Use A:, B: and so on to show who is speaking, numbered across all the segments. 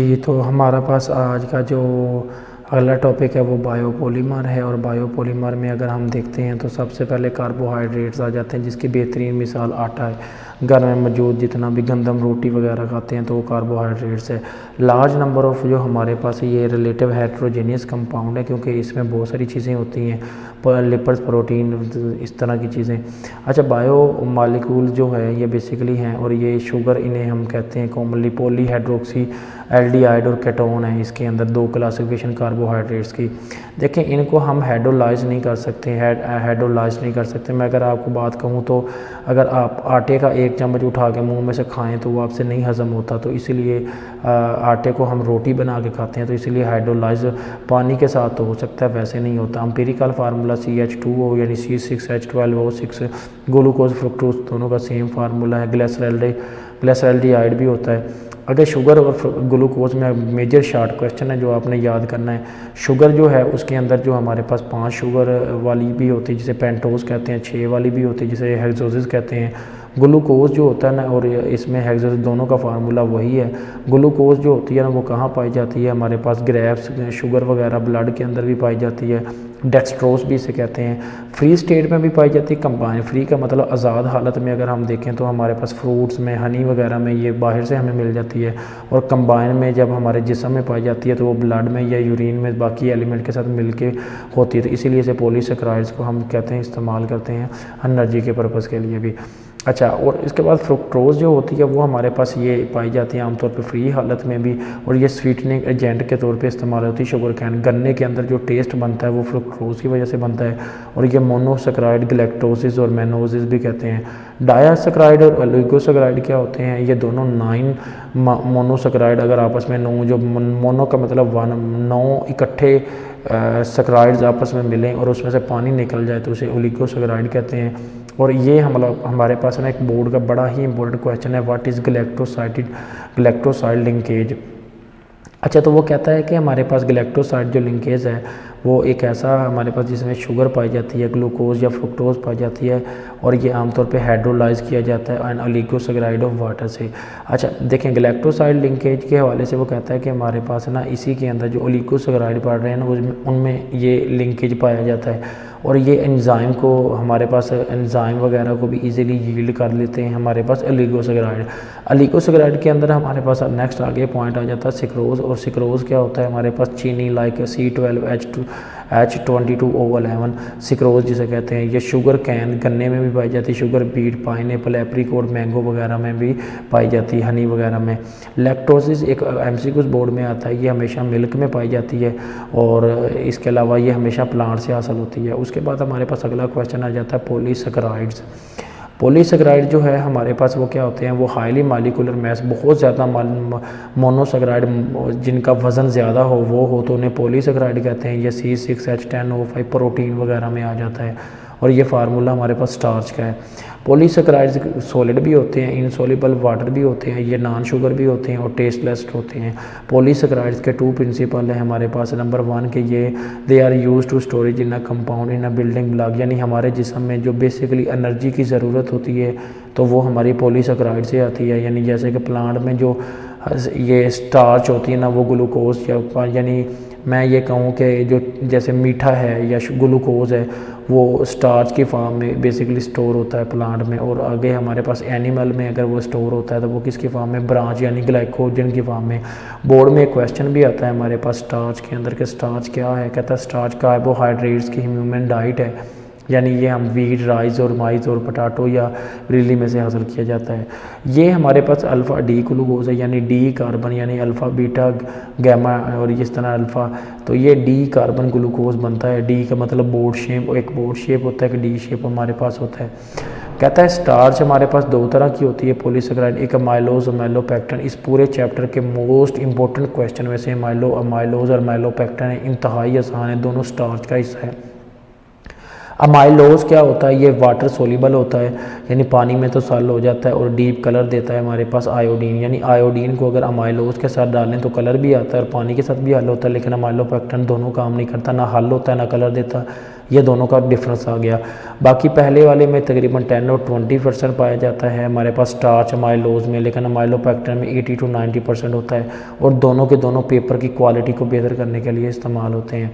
A: जी, तो हमारा पास आज का जो अगला टॉपिक है वो बायोपॉलीमर है। और बायोपॉलीमर में अगर हम देखते हैं तो सबसे पहले कार्बोहाइड्रेट्स आ जाते हैं, जिसकी बेहतरीन मिसाल आटा है। घर में मौजूद जितना भी गंदम रोटी वगैरह खाते हैं तो वो कार्बोहाइड्रेट्स है। लार्ज नंबर ऑफ जो हमारे पास ये रिलेटिव हेट्रोजेनियस कंपाउंड है, क्योंकि इसमें बहुत सारी चीज़ें होती हैं, लिपिड्स, प्रोटीन, इस तरह की चीज़ें। अच्छा, बायो मालिक्यूल जो है ये बेसिकली हैं, और ये शुगर इन्हें हम कहते हैं कॉमनली पॉलीहाइड्रोक्सी एल्डिहाइड और केटोन है। इसके अंदर दो क्लासिफिकेशन कार्बोहाइड्रेट्स की। देखें, इनको हम हाइड्रोलाइज नहीं कर सकते, हाइड्रोलाइज नहीं कर सकते। मैं अगर आपको बात कहूँ तो अगर आप आटे का एक चम्मच उठा के मुंह में से खाएं तो वो आपसे नहीं हज़म होता, तो इसीलिए आटे को हम रोटी बना के खाते हैं, तो इसीलिए हाइड्रोलाइज पानी के साथ तो हो सकता है, वैसे नहीं होता। एम्पिरिकल फार्मूला CH2O यानी C6H12O6 ग्लूकोज फ्रुक्टोज दोनों का सेम फार्मूला है। ग्लिसरॉल्डिहाइड भी होता है। अगर शुगर और ग्लूकोज में मेजर शॉर्ट क्वेश्चन है जो आपने याद करना है। शुगर जो है उसके अंदर जो हमारे पास 5 शुगर वाली भी होती है जिसे पेंटोज कहते हैं, 6 वाली भी होती है जिसे हेक्सोसिस कहते हैं। ग्लूकोज जो होता है ना, और इसमें हेक्सोसिस दोनों का फार्मूला वही है। ग्लूकोज जो होती है ना वो कहाँ पाई जाती है, हमारे पास ग्रेप्स, शुगर वगैरह, ब्लड के अंदर भी पाई जाती है। डेक्सट्रोज भी इसे कहते हैं। फ्री स्टेट में भी पाई जाती है। कंबाइन फ्री का मतलब आज़ाद हालत में अगर हम देखें तो हमारे पास फ्रूट्स में, हनी वगैरह में ये बाहर से हमें मिल जाती है। और कंबाइन में जब हमारे जिस्म में पाई जाती है तो वो ब्लड में या यूरिन में बाकी एलिमेंट के साथ मिलके होती है, तो इसीलिए इसे पॉलीसेकेराइड्स को हम कहते हैं, इस्तेमाल करते हैं एनर्जी के पर्पज़ के लिए भी। अच्छा, और इसके बाद फ्रुक्टोज जो होती है वो हमारे पास ये पाई जाती है आमतौर पे फ्री हालत में भी, और ये स्वीटनिंग एजेंट के तौर पे इस्तेमाल होती है। शुगर कैन, गन्ने के अंदर जो टेस्ट बनता है वो फ्रुक्टोज की वजह से बनता है। और ये मोनोसेकेराइड, गैलेक्टोसिस और मेनोसिस भी कहते हैं। डायासेकेराइड और ओलिगोसेकेराइड क्या होते हैं, ये दोनों 9 मोनोसेकेराइड अगर आपस में 9, जो मोनो का मतलब 1, 9 इकट्ठे सेकेराइड्स आपस में मिलें और उसमें से पानी निकल जाए तो उसे ओलिगोसेकेराइड कहते हैं। और ये हमारे पास ना एक बोर्ड का बड़ा ही इंपॉर्टेंट क्वेश्चन है, व्हाट इज़ गैलेक्टोसाइड लिंकेज। अच्छा, तो वो कहता है कि हमारे पास गैलेक्टोसाइड जो लिंकेज है वो एक ऐसा हमारे पास जिसमें शुगर पाई जाती है, ग्लूकोज या फ्रुक्टोज पाई जाती है, और ये आमतौर पे हाइड्रोलाइज किया जाता है एंड ओलिगोसेकेराइड ऑफ वाटर से। अच्छा, देखें, गैलेक्टोसाइड लिंकेज के हवाले से वो कहता है कि हमारे पास ना इसी के अंदर जो ओलिगोसेकेराइड पढ़ रहे हैं ना उनमें ये लिंकेज पाया जाता है, और ये एंजाइम को हमारे पास एंजाइम वगैरह को भी इजीली यील्ड कर लेते हैं हमारे पास ओलिगोसेकेराइड के अंदर हमारे पास नेक्स्ट आगे पॉइंट आ जाता है सिक्रोज। और सिक्रोज क्या होता है, हमारे पास चीनी लाइक C12H22O11 सिक्रोज जिसे कहते हैं। ये शुगर कैन, गन्ने में भी पाई जाती है, sugar beet, pineapple, apricot, mango वगैरह में भी पाई जाती है, हनी वगैरह में। लैक्टोसिस एक MCQ बोर्ड में आता है, ये हमेशा मिल्क में पाई जाती है, और इसके अलावा ये हमेशा प्लांट से हासिल होती है। उसके बाद हमारे पास अगला क्वेश्चन आ जाता है पॉलीसेकेराइड्स। पॉलीसेकेराइड जो है हमारे पास वो क्या होते हैं, वो हाईली मालिकुलर मैस, बहुत ज़्यादा मोनोसेकेराइड जिनका वज़न ज़्यादा हो वो तो उन्हें पॉलीसेकेराइड कहते हैं। ये C6H10O5 प्रोटीन वगैरह में आ जाता है, और ये फार्मूला हमारे पास स्टार्च का है। पॉलीसेकेराइड्स सॉलिड भी होते हैं, इनसॉल्युबल वाटर भी होते हैं, ये नॉन शुगर भी होते हैं और टेस्टलेस होते हैं। पॉलीसेकेराइड्स के 2 प्रिंसिपल हैं हमारे पास। नंबर 1 के ये they are use to storage in a compound in a building block, यानी हमारे जिस्म में जो बेसिकली एनर्जी की ज़रूरत होती है तो वो हमारी पॉलीसेकेराइड से आती है। यानी जैसे कि प्लांट में जो ये स्टार्च होती है ना वो ग्लूकोज यानी मैं ये कहूँ कि जो जैसे मीठा है या ग्लूकोज है वो स्टार्च की फॉर्म में बेसिकली स्टोर होता है प्लांट में, और आगे हमारे पास एनिमल में अगर वो स्टोर होता है तो वो किसकी फॉर्म में, ब्रांच यानी ग्लाइकोजन की फॉर्म में। बोर्ड में एक क्वेश्चन भी आता है हमारे पास स्टार्च के अंदर कि स्टार्च क्या है, कहता है स्टार्च कार्बोहाइड्रेट्स की ह्यूमन डाइट है, यानी ये हम वीट, राइस और माइस और पोटैटो या रिली में से हासिल किया जाता है। ये हमारे पास अल्फ़ा डी ग्लूकोज है, यानी डी कार्बन, यानी अल्फ़ा बीटा गैमा और इस तरह अल्फ़ा, तो ये डी कार्बन ग्लूकोज बनता है। डी का मतलब बोर्ड शेप, एक बोर्ड शेप होता है, एक डी शेप हमारे पास होता है। कहता है स्टार्च हमारे पास 2 तरह की होती है पॉलीसेकेराइड, एक अमाइलोज और माइलोपेक्टिन। इस पूरे चैप्टर के मोस्ट इंपॉर्टेंट क्वेश्चन में से अमाइलोज और माइलोपेक्टिन इंतहाई आसान है, दोनों स्टार्च का हिस्सा है। अमाइलोज क्या होता है, ये वाटर सोल्यूबल होता है, यानी पानी में तो सॉल्व हो जाता है, और डीप कलर देता है हमारे पास आयोडीन, यानी आयोडीन को अगर अमाइलोज के साथ डालें तो कलर भी आता है और पानी के साथ भी हल होता है, लेकिन अमाइलोपेक्टिन दोनों काम नहीं करता, ना हल होता है ना कलर देता। ये दोनों का डिफरेंस आ गया। बाकी पहले वाले में तकरीबन 10 और 20% पाया जाता है हमारे पास स्टार्च अमाइलोज में, लेकिन अमाइलोपेक्टिन में 80 to 90% होता है, और दोनों के दोनों पेपर की क्वालिटी को बेहतर करने के लिए इस्तेमाल होते हैं।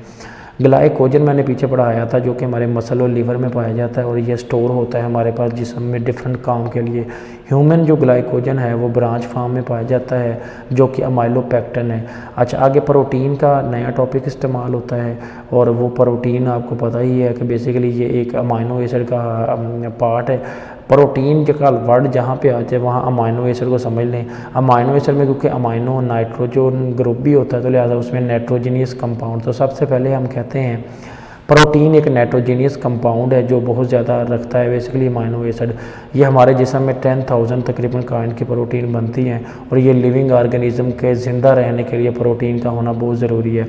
A: ग्लाइकोजन मैंने पीछे पढ़ाया था, जो कि हमारे मसल और लीवर में पाया जाता है, और ये स्टोर होता है हमारे पास जिस्म में डिफरेंट काम के लिए। ह्यूमन जो ग्लाइकोजन है वो ब्रांच फॉर्म में पाया जाता है, जो कि अमाइलोपेक्टिन है। अच्छा, आगे प्रोटीन का नया टॉपिक इस्तेमाल होता है, और वो प्रोटीन आपको पता ही है कि बेसिकली ये एक अमाइनो एसिड का पार्ट है। प्रोटीन का वर्ड जहाँ पे आ जाए वहाँ अमाइनो एसिड को समझ लें। अमाइनो एसिड में क्योंकि अमाइनो नाइट्रोजन ग्रुप भी होता है, तो लिहाजा उसमें नाइट्रोजीनियस कंपाउंड। तो सबसे पहले हम कहते हैं प्रोटीन एक नाइट्रोजीनियस कंपाउंड है जो बहुत ज़्यादा रखता है बेसिकली अमाइनो एसिड। ये हमारे जिस्म में 10,000 तकरीबन काइंड की प्रोटीन बनती हैं, और ये लिविंग ऑर्गेनिज्म के ज़िंदा रहने के लिए प्रोटीन का होना बहुत ज़रूरी है।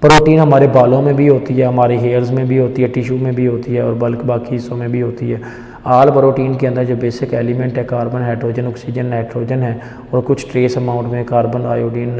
A: प्रोटीन हमारे बालों में भी होती है, हमारे हेयर्स में भी होती है, टिश्यू में भी होती है, और बल्कि बाकी हिस्सों में भी होती है। आल प्रोटीन के अंदर जो बेसिक एलिमेंट है कार्बन, हाइड्रोजन, ऑक्सीजन, नाइट्रोजन है, और कुछ ट्रेस अमाउंट में कार्बन, आयोडीन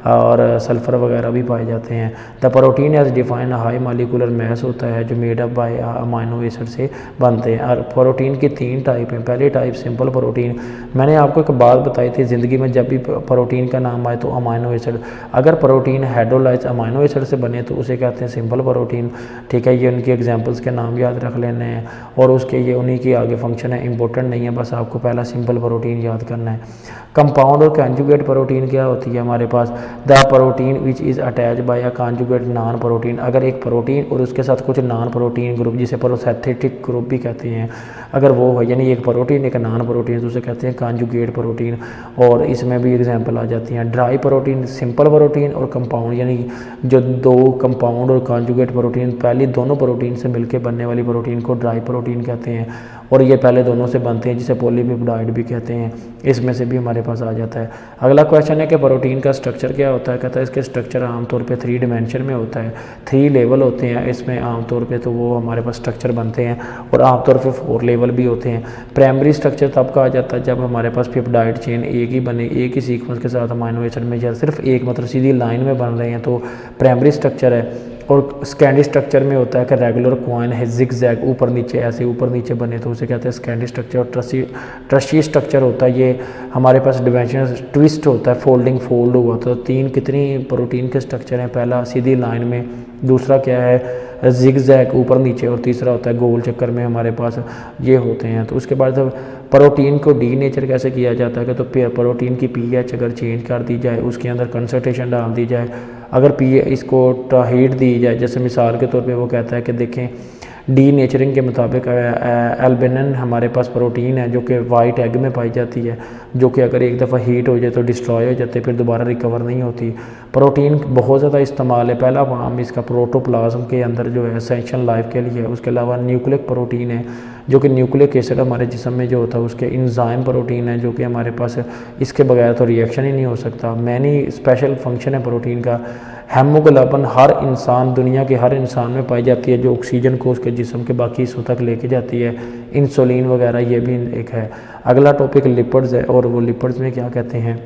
A: और सल्फ़र वगैरह भी पाए जाते हैं। The protein as define high molecular mass होता है जो made up by amino acid से बनते हैं। और प्रोटीन की 3 टाइप हैं। पहली टाइप सिंपल प्रोटीन। मैंने आपको एक बात बताई थी, ज़िंदगी में जब भी प्रोटीन का नाम आए तो अमाइनो एसिड, अगर प्रोटीन हाइड्रोलाइज अमाइनो एसिड से बने तो उसे कहते हैं सिंपल प्रोटीन। ठीक है, ये उनकी एग्जांपल्स के नाम याद रख लेने हैं, और उसके ये उन्हीं की आगे फंक्शन है, इंपॉर्टेंट नहीं है, बस आपको पहला सिंपल प्रोटीन याद करना है। कंपाउंड और कॉन्जुगेट प्रोटीन क्या होती है हमारे पास, the protein which is attach by a conjugate non protein. अगर एक प्रोटीन और उसके साथ कुछ नॉन प्रोटीन ग्रुप, जिसे प्रोसिंथेटिक ग्रुप भी कहते हैं, अगर वो है, यानी एक प्रोटीन एक नॉन प्रोटीन, तो उसे कहते हैं कॉन्जुगेट प्रोटीन। और इसमें भी एग्जांपल आ जाती हैं ड्राई प्रोटीन, सिंपल प्रोटीन और कंपाउंड, यानी जो 2 कंपाउंड और कॉन्जुगेट प्रोटीन, पहले दोनों प्रोटीन से मिलकर बनने वाली प्रोटीन को ड्राई प्रोटीन कहते हैं, और ये पहले दोनों से बनते हैं जिसे पॉलीपेप्टाइड भी कहते हैं। इसमें से भी हमारे पास आ जाता है। अगला क्वेश्चन है कि प्रोटीन का स्ट्रक्चर क्या होता है। कहता है इसके स्ट्रक्चर आमतौर पे 3 डिमेंशन में होता है, 3 लेवल होते हैं इसमें आमतौर पे, तो वो हमारे पास स्ट्रक्चर बनते हैं, और आमतौर पे 4 लेवल भी होते हैं। प्राइमरी स्ट्रक्चर तब कहा जाता है जब हमारे पास पेप्टाइड चेन एक ही बने, एक ही सीक्वेंस के साथ अमाइनो एसिड में या सिर्फ एक, मतलब सीधी लाइन में बन रहे हैं, तो प्राइमरी स्ट्रक्चर है। और सेकेंडरी स्ट्रक्चर में होता है कि रेगुलर कॉइन है, जिग जैग, ऊपर नीचे ऐसे ऊपर नीचे बने, तो उसे कहते हैं सेकेंडरी स्ट्रक्चर। और ट्रशी स्ट्रक्चर होता है, ये हमारे पास डिमेंशन ट्विस्ट होता है, फोल्डिंग फोल्ड हुआ। तो 3 कितनी प्रोटीन के स्ट्रक्चर हैं, पहला सीधी लाइन में, दूसरा क्या है जिग जैग ऊपर नीचे, और तीसरा होता है गोल चक्कर में हमारे पास ये होते हैं। तो उसके बाद प्रोटीन को डी नेचर कैसे किया जाता है, तो प्रोटीन की पीएच अगर चेंज कर दी जाए, उसके अंदर कंसंट्रेशन डाल दी जाए, अगर इसको हीट दी जाए, जैसे मिसाल के तौर पे वो कहता है कि देखें डी नेचरिंग के मुताबिक एल्बिनिन हमारे पास प्रोटीन है जो कि वाइट एग में पाई जाती है, जो कि अगर एक दफ़ा हीट हो जाए तो डिस्ट्रॉय हो जाते, फिर दोबारा रिकवर नहीं होती। प्रोटीन बहुत ज़्यादा इस्तेमाल है। पहला फॉर्म इसका प्रोटोप्लाज्म के अंदर जो है एसेंशियल लाइफ के लिए है। उसके अलावा न्यूक्लिक प्रोटीन है, जो कि न्यूक्लिक एसिड हमारे जिस्म में जो होता है उसके इंजाइम प्रोटीन है, जो कि हमारे पास इसके बगैर तो रिएक्शन ही नहीं हो सकता। मैनी स्पेशल फंक्शन है प्रोटीन का। हेमोग्लोबिन हर इंसान, दुनिया के हर इंसान में पाई जाती है, जो ऑक्सीजन को उसके जिस्म के बाकी हिस्सों तक लेके जाती है। इंसुलिन वगैरह ये भी एक है। अगला टॉपिक लिपिड्स है, और वो लिपिड्स में क्या कहते हैं,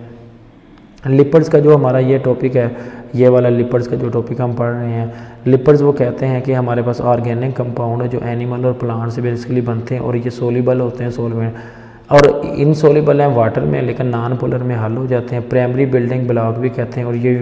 A: लिपिड्स का जो हमारा ये टॉपिक है, ये वाला लिपिड्स का जो टॉपिक हम पढ़ रहे हैं, लिपिड्स वो कहते हैं कि हमारे पास ऑर्गेनिक कंपाउंड है जो एनिमल और प्लांट से बेसिकली बनते हैं, और ये सोल्यूबल होते हैं सॉल्वेंट, और इनसोल्यूबल हैं वाटर में, लेकिन नॉन पोलर में हल हो जाते हैं। प्राइमरी बिल्डिंग ब्लॉक भी कहते हैं, और ये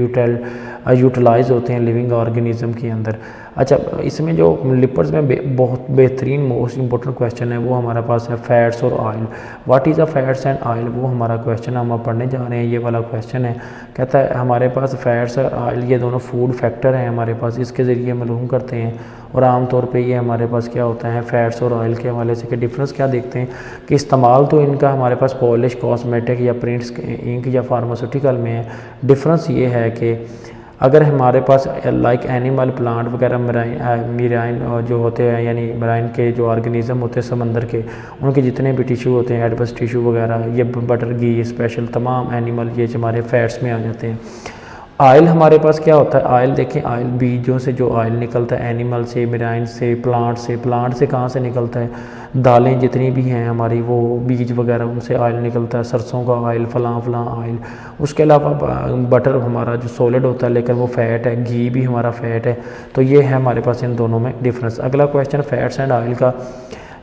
A: यूटिलाइज होते हैं लिविंग ऑर्गेनिज्म के अंदर। अच्छा, इसमें जो लिपिड्स में बहुत बेहतरीन मोस्ट इंपॉर्टेंट क्वेश्चन है वो हमारा पास है फैट्स और oil. What is a fats and oil, वो हमारा क्वेश्चन हम अब पढ़ने जा रहे हैं। ये वाला क्वेश्चन है, कहता है हमारे पास फैट्स और ऑयल ये दोनों फूड फैक्टर हैं हमारे पास, इसके ज़रिए मालूम करते हैं। और आमतौर पे ये हमारे पास क्या होता है फैट्स और ऑयल के हवाले से कि डिफरेंस क्या देखते हैं कि इस्तेमाल तो इनका हमारे पास पॉलिश, कॉस्मेटिक या प्रिंट्स, इंक या फार्मास्यूटिकल में है। डिफरेंस ये है कि अगर हमारे पास लाइक एनिमल, प्लांट वगैरह, मेराइन जो होते हैं, यानी मराइन के जो ऑर्गेनिज्म होते हैं समंदर के, उनके जितने भी टिश्यू होते हैं, एडबस टिश्यू वगैरह, ये बटर, घी, स्पेशल तमाम एनिमल ये हमारे फैट्स में आ जाते हैं। ऑयल हमारे पास क्या होता है, ऑयल देखें, ऑयल बीजों से जो ऑयल निकलता है, एनिमल से, मिराइन से, प्लांट से कहाँ से निकलता है, दालें जितनी भी हैं हमारी वो बीज वगैरह उनसे ऑयल निकलता है, सरसों का ऑयल, फलां फलां ऑयल। उसके अलावा बटर हमारा जो सॉलिड होता है लेकिन वो फ़ैट है, घी भी हमारा फ़ैट है। तो ये है हमारे पास इन दोनों में डिफरेंस। अगला क्वेश्चन फैट्स एंड ऑयल का,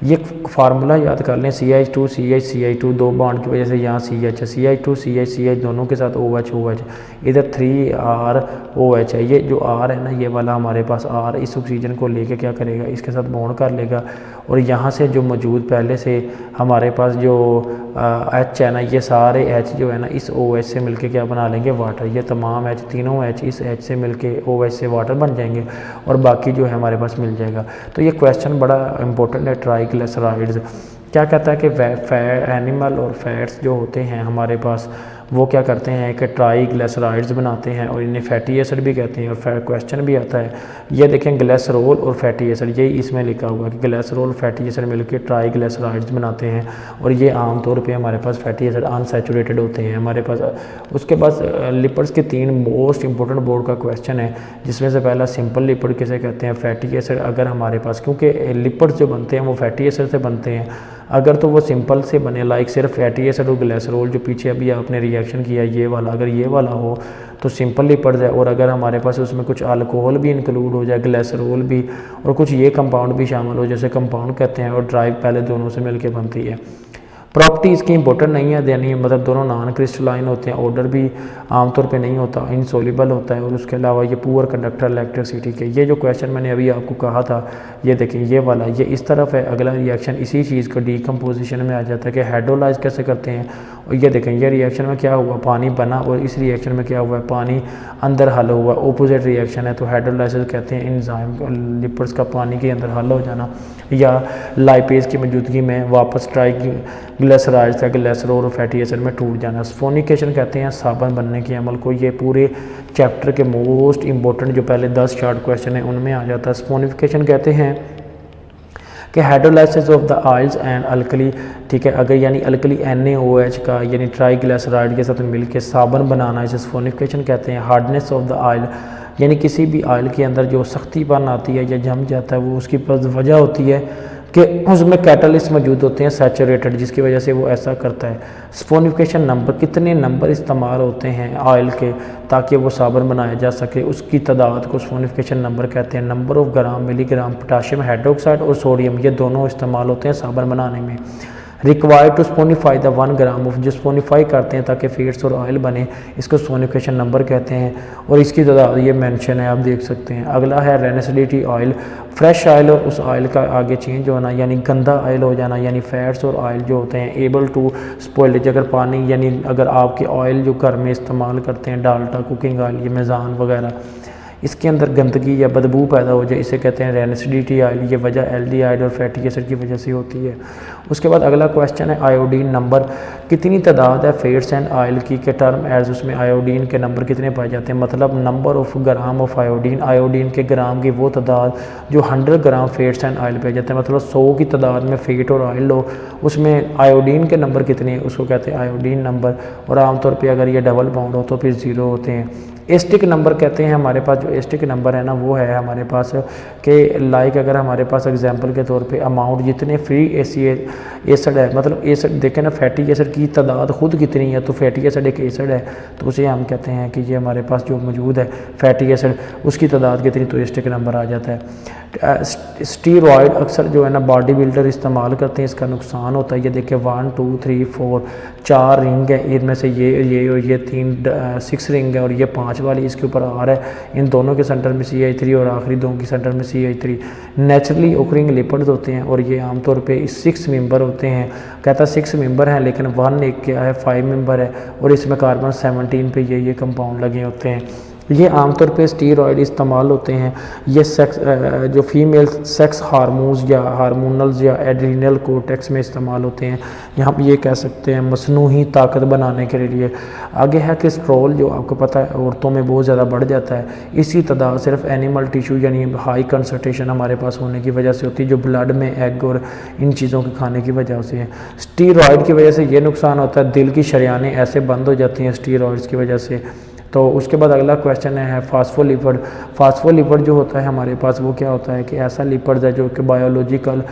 A: ये फार्मूला याद कर लें, CH2 CH CH2, दो बॉन्ड की वजह से यहाँ CH है, CH2 CH CH दोनों के साथ OH OH, इधर 3R OH है। ये जो R है ना, ये वाला हमारे पास R इस ऑक्सीजन को लेके क्या करेगा, इसके साथ बॉन्ड कर लेगा, और यहाँ से जो मौजूद पहले से हमारे पास जो H है ना, ये सारे H जो है ना इस OH से मिलके क्या बना लेंगे, वाटर। ये तमाम H, तीनों H इस H से मिलके OH से वाटर बन जाएंगे, और बाकी जो है हमारे पास मिल जाएगा। तो ये क्वेश्चन बड़ा इंपॉर्टेंट है, ट्राइग्लिसराइड्स क्या कहता है कि एनिमल और फैट्स जो होते हैं हमारे पास वो क्या करते हैं कि ट्राइग्लिसराइड्स बनाते हैं, और इन्हें फैटी एसिड भी कहते हैं। और क्वेश्चन भी आता है, ये देखें ग्लिसरॉल और फैटी एसिड, यही इसमें लिखा हुआ कि ग्लिसरॉल फैटी एसिड मिलकर ट्राइग्लिसराइड्स बनाते हैं, और ये आमतौर पे हमारे पास फैटी एसिड अनसैचुरेटेड होते हैं हमारे पास। उसके बाद लिपिड्स के 3 मोस्ट इंपॉर्टेंट बोर्ड का क्वेश्चन है, जिसमें से पहला सिंपल लिपिड किसे कहते हैं, फैटी एसिड। अगर हमारे पास, क्योंकि लिपिड्स जो बनते हैं वो फैटी एसिड से बनते हैं, अगर तो वो सिंपल से बने लाइक सिर्फ फैटी एसिड और ग्लिसरॉल, जो पीछे अभी आपने रिएक्शन किया ये वाला, अगर ये वाला हो तो सिंपल लिपिड्स है। और अगर हमारे पास उसमें कुछ अल्कोहल भी इंक्लूड हो जाए, ग्लिसरॉल भी, और कुछ ये कंपाउंड भी शामिल हो, जैसे कंपाउंड कहते हैं, और ड्राइव पहले दोनों से मिलकर बनती है। प्रॉपर्टी इसकी इंपॉर्टेंट नहीं है यानी मतलब दोनों नॉन क्रिस्टलाइन होते हैं, ऑर्डर भी आमतौर पे नहीं होता, इनसोल्यूबल होता है, और उसके अलावा ये पुअर कंडक्टर इलेक्ट्रिसिटी के। ये जो क्वेश्चन मैंने अभी आपको कहा था, ये देखें ये वाला, ये इस तरफ है, अगला रिएक्शन इसी चीज़ का डीकम्पोजिशन में आ जाता है कि हाइड्रोलाइज कैसे करते हैं। और ये देखें ये रिएक्शन में क्या हुआ, पानी बना, और इस रिएक्शन में क्या हुआ है, पानी अंदर हल हुआ, ऑपोजिट रिएक्शन है। तो हाइड्रोलाइसिस कहते हैं एंजाइम लिपिड्स का पानी के अंदर हल हो जाना, या लाइपेज की मौजूदगी में वापस ट्राइग्लिसराइड्स का ग्लिसरॉल और फैटी एसिड में टूट जाना। स्फोनिकेशन कहते हैं साबुन बनने के अमल को। ये पूरे चैप्टर के मोस्ट इंपॉर्टेंट जो पहले 10 शॉर्ट क्वेश्चन है उनमें आ जाता है। स्फोनिफिकेशन कहते हैं कि hydrolysis of the oils and alkali, ठीक है, अगर यानी अल्कली NaOH का यानी ट्राइग्लिसराइड के साथ मिलकर साबुन बनाना, इसे स्फोनिफिकेशन कहते हैं। हार्डनेस ऑफ द ऑयल, यानी किसी भी ऑयल के अंदर जो सख्तीपन आती है या जम जाता है, वो उसकी वजह होती है कि उसमें कैटलिस्ट मौजूद होते हैं सैचुरेटेड, जिसकी वजह से वो ऐसा करता है। स्फोनिफिकेशन नंबर, कितने नंबर इस्तेमाल होते हैं ऑयल के ताकि वो साबुन बनाया जा सके, उसकी तादाद को स्फोनिफिकेशन नंबर कहते हैं। Number of gram, milligram potassium hydroxide और सोडियम, ये दोनों इस्तेमाल होते हैं साबुन बनाने में। Required to saponify the 1 gram of, जो स्पोनीफाई करते हैं ताकि फैट्स और ऑयल बने, इसको स्पोनिफिकेशन नंबर कहते हैं, और इसकी तादाद ये मेंशन है, आप देख सकते हैं। अगला है रेनिसिडिटी ऑयल, फ्रेश ऑयल और उस ऑयल का आगे चेंज होना, यानी गंदा ऑयल हो जाना, यानी फैट्स और ऑयल जो होते हैं एबल टू स्पॉइलेज, अगर पानी यानी अगर आपके ऑयल जो घर में इस्तेमाल करते हैं, डाल्टा, कुकिंग ऑयल, ये मेज़ान वगैरह, इसके अंदर गंदगी या बदबू पैदा हो जाए, इसे कहते हैं रेनिसिडिटी ऑयल। ये वजह एल्डिहाइड और फैटी एसिड की वजह से होती है। उसके बाद अगला क्वेश्चन है आयोडीन नंबर, कितनी तादाद है फैट्स एंड ऑयल की के टर्म एज, उसमें आयोडीन के नंबर कितने पाए जाते हैं, मतलब number of gram of iodine, iodine के ग्राम की वो तादाद जो 100 ग्राम फैट्स एंड ऑयल पाए जाते हैं, मतलब 100 की तादाद में फैट और ऑयल हो, उसमें आयोडीन के नंबर कितने, उसको कहते हैं आयोडीन नंबर। और आमतौर पर अगर ये डबल बाउंड हो तो फिर 0 होते हैं। एस्टिक नंबर कहते हैं हमारे पास, जो एस्टिक नंबर है ना वो है हमारे पास कि लाइक अगर हमारे पास एग्जांपल के तौर पे अमाउंट जितने फ्री एसिड है, मतलब एसिड देखें ना, फैटी एसिड की तादाद खुद कितनी है, तो फैटी एसिड एक एसिड है, तो उसे हम कहते हैं कि ये हमारे पास जो मौजूद है फैटी एसिड, उसकी तादाद कितनी, तो एस्टिक नंबर आ जाता है। स्टीरॉयड अक्सर जो है ना बॉडी बिल्डर इस्तेमाल करते हैं, इसका नुकसान होता है। ये देखिए 1 2 3 4 4 रिंग है, इनमें से ये और ये 3 6 रिंग है, और ये 5 वाली इसके ऊपर R है, इन दोनों के सेंटर में CH3 और आखिरी 2 के सेंटर में CH3। नेचुरली ओकरिंग लिपिड्स होते हैं, और ये आमतौर पे 6 मेंबर होते हैं, कहता है 6 मेंबर हैं, लेकिन 1 एक क्या है 5 मेंबर है, और इसमें कार्बन 17 पे ये कंपाउंड लगे होते हैं। ये आमतौर पे स्टीरॉयड इस्तेमाल होते हैं, ये सेक्स जो फीमेल सेक्स हार्मोन्स या हार्मोनल्स या एड्रीनल कोर्टेक्स में इस्तेमाल होते हैं, यहाँ पे ये कह सकते हैं मसनूही ताकत बनाने के लिए। आगे है कोलेस्ट्रॉल, जो आपको पता है औरतों में बहुत ज़्यादा बढ़ जाता है, इसकी तादाद सिर्फ एनिमल टिश्यू यानी हाई कंसनट्रेशन हमारे पास होने की वजह से होती है, जो ब्लड में एग और इन चीज़ों के खाने की वजह से है। स्टीरॉयड की वजह से ये नुकसान होता है, दिल की शरियानें ऐसे बंद हो जाती हैं स्टीरॉयड्स की वजह से। तो उसके बाद अगला क्वेश्चन है फास्फोलिपिड। फास्फोलिपिड जो होता है हमारे पास वो क्या होता है कि ऐसा लिपिड है जो कि बायोलॉजिकल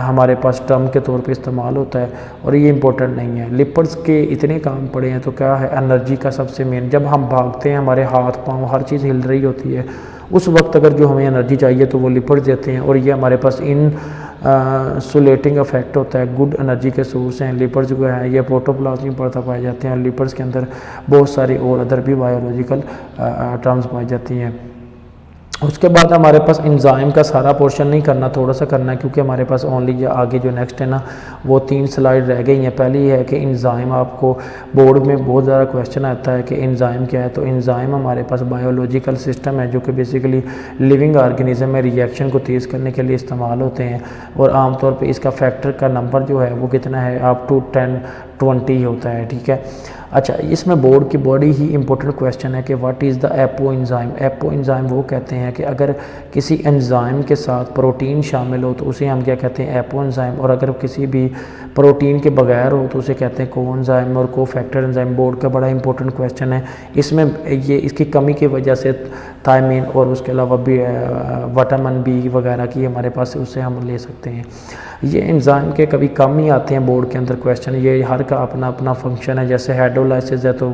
A: हमारे पास टर्म के तौर पे इस्तेमाल होता है और ये इंपॉर्टेंट नहीं है। लिपिड्स के इतने काम पड़े हैं तो क्या है, एनर्जी का सबसे मेन, जब हम भागते हैं हमारे हाथ पाँव हर चीज़ हिल रही होती है, उस वक्त अगर जो हमें एनर्जी चाहिए तो वो लिपिड्स देते हैं और ये हमारे पास इन सुलेटिंग इफेक्ट होता है, गुड एनर्जी के सोर्स हैं लिपिड्स जो है। ये प्रोटोप्लाज्म में पड़ता पाए जाते हैं। लिपिड्स के अंदर बहुत सारी और अदर भी बायोलॉजिकल टर्म्स पाई जाती हैं। उसके बाद हमारे पास एंजाइम का सारा पोर्शन नहीं करना, थोड़ा सा करना है क्योंकि हमारे पास ओनली ये आगे जो नेक्स्ट है ना वो 3 स्लाइड रह गई हैं। पहली है कि एंजाइम, आपको बोर्ड में बहुत ज़्यादा क्वेश्चन आता है कि एंजाइम क्या है। तो एंजाइम हमारे पास बायोलॉजिकल सिस्टम है जो कि बेसिकली लिविंग ऑर्गेनिज्म में रिएक्शन को तेज़ करने के लिए इस्तेमाल होते हैं और आमतौर पर इसका फैक्टर का नंबर जो है वो कितना है, अप टू 10-20 होता है, ठीक है। अच्छा, इसमें बोर्ड की बड़ी ही इंपॉर्टेंट क्वेश्चन है कि what is the apo enzyme. Apo enzyme वो कहते हैं कि अगर किसी एंजाइम के साथ प्रोटीन शामिल हो तो उसे हम क्या कहते हैं, एपो एंजाइम, और अगर किसी भी प्रोटीन के बगैर हो तो उसे कहते हैं को एंजाइम और को फैक्टर एंजाइम। बोर्ड का बड़ा इंपॉर्टेंट क्वेश्चन है। इसमें ये इसकी कमी की वजह से थायमीन और उसके अलावा भी विटामिन बी वगैरह की हमारे पास उससे हम ले सकते हैं। ये एंजाइम के कभी कम ही आते हैं बोर्ड के अंदर क्वेश्चन, ये हर का अपना अपना फंक्शन है। जैसे हाइड्रोलाइसिस है तो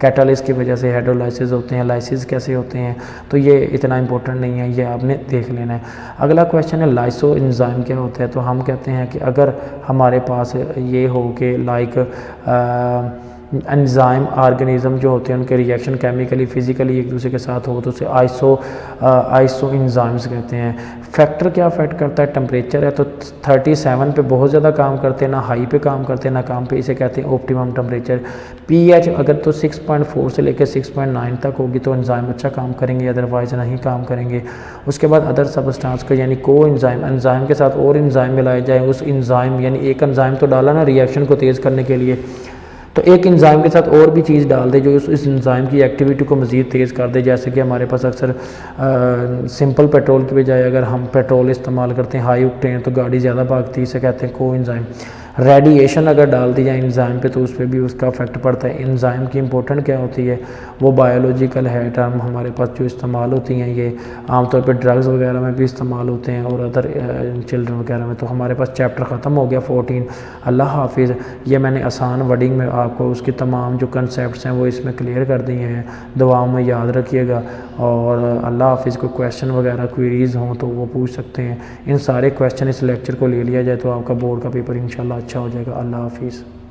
A: कैटालिसिस की वजह से हाइड्रोलाइसिस होते हैं, लाइसिस कैसे होते हैं, तो ये इतना इंपॉर्टेंट नहीं है, ये आपने देख लेना है। अगला क्वेश्चन है लाइसो एंजाइम क्या होता है। तो हम कहते हैं कि अगर हमारे पास ये हो कि लाइक एंजाइम ऑर्गेनिज्म जो होते हैं उनके रिएक्शन केमिकली फिजिकली एक दूसरे के साथ हो तो उसे आइसो एंजाइम्स कहते हैं। फैक्टर क्या अफेक्ट करता है, टेम्परेचर है तो 37 पे बहुत ज़्यादा काम करते हैं, ना हाई पे काम करते हैं ना काम पे, इसे कहते हैं ऑप्टिमम टेम्परेचर। पीएच अगर तो 6.4 से लेकर 6.9 तक होगी तो एंजाइम अच्छा काम करेंगे, अदरवाइज नहीं काम करेंगे। उसके बाद अदर सबस्टांस को यानी को एंजाइम, एंजाइम के साथ और एंजाइम मिलाए जाए, उस एंजाइम यानी एक एंजाइम तो डाला ना रिएक्शन को तेज़ करने के लिए, तो एक एंजाइम के साथ और भी चीज़ डाल दे जो इस एंजाइम की एक्टिविटी को मज़ीद तेज़ कर दे। जैसे कि हमारे पास अक्सर सिंपल पेट्रोल की बजाय अगर हम पेट्रोल इस्तेमाल करते हैं हाई ऑक्टेन तो गाड़ी ज़्यादा भागती है, इसे कहते हैं को एंजाइम। रेडिएशन अगर डाल दी जाए एंजाइम पे तो उस पर भी उसका इफेक्ट पड़ता है। एंजाइम की इंपॉर्टेंट क्या होती है, वो बायोलॉजिकल है टर्म हमारे पास जो इस्तेमाल होती हैं, ये आमतौर पे ड्रग्स वगैरह में भी इस्तेमाल होते हैं और अदर चिल्ड्रन वगैरह में। तो हमारे पास चैप्टर ख़त्म हो गया 14। अल्लाह हाफिज़। ये मैंने आसान वर्डिंग में आपको उसकी तमाम जो कंसेप्ट हैं वो इसमें क्लियर कर दिए हैं, दुआओं में याद रखिएगा। और अल्लाह हाफिज़। कोई क्वेश्चन वगैरह क्वेरीज़ हों तो वो पूछ सकते हैं। इन सारे क्वेश्चन इस लेक्चर को ले लिया जाए तो आपका बोर्ड का पेपर इंशाल्लाह अच्छा हो जाएगा। अल्लाह हाफिज़।